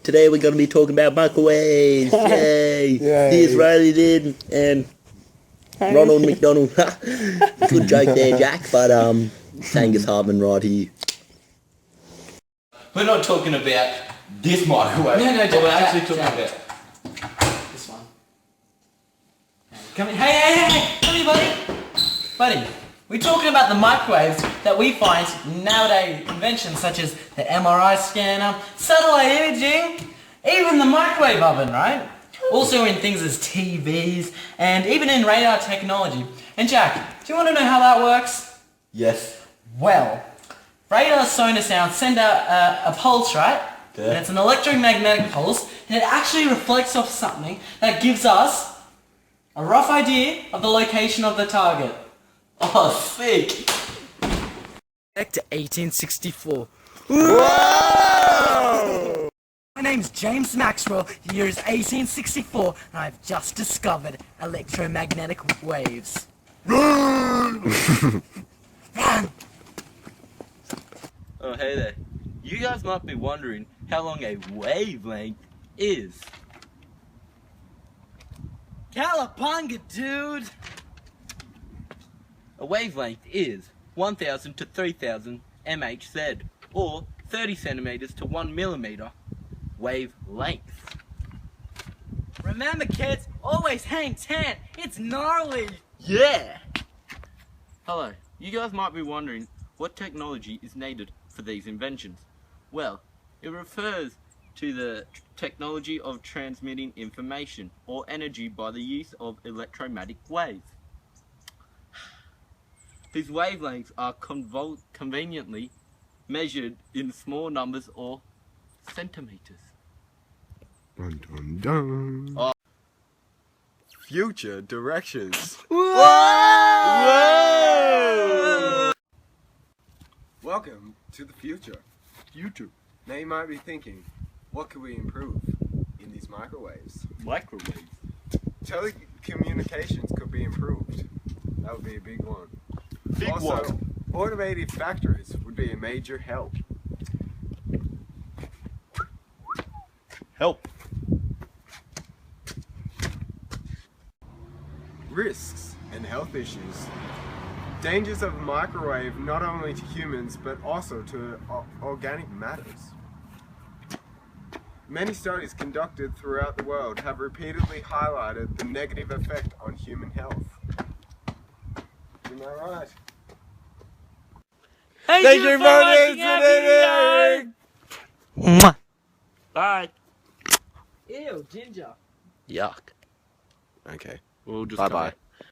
Today we're going to be talking about microwaves. Yay! Yay. Here's Riley Lynn and Ronald McDonald. Good joke there, Jack. But Angus Harmon right here. We're not talking about this microwave. No, but we're actually talking Jack. about. This one. Come here. Hey, come here, buddy. Buddy, we're talking about the microwaves that we find nowadays, inventions such as the MRI scanner, satellite imaging, even the microwave oven, right? Also in things as TVs, and even in radar technology. And Jack, do you want to know how that works? Yes. Well, radar sonar sounds send out a pulse, right? Yeah. And it's an electromagnetic pulse, and it actually reflects off something that gives us a rough idea of the location of the target. Oh, sick. Back to 1864. Whoa! My name's James Maxwell, the year is 1864, and I've just discovered electromagnetic waves. Run! Run! Oh, hey there. You guys might be wondering how long a wavelength is. Cowabunga, dude! A wavelength is 1000 to 3000 MHz, or 30 centimeters to 1 millimeter wavelength. Remember, kids, always hang 10. It's gnarly. Yeah! Hello, you guys might be wondering what technology is needed for these inventions. Well, it refers to the technology of transmitting information or energy by the use of electromagnetic waves. These wavelengths are conveniently measured in small numbers or centimeters. Dun, dun, dun. Oh. Future directions. Whoa! Welcome to the future. Now you might be thinking, what could we improve in these microwaves? Microwaves. Telecommunications could be improved. That would be a big one. Also, one. automated factories would be a major help. Help. Risks and health issues. Dangers of microwave not only to humans but also to organic matters. Many studies conducted throughout the world have repeatedly highlighted the negative effect on human health. Am I right? Thank you for listening. Bye. Ew, ginger. Yuck. Okay. We'll just Bye-bye.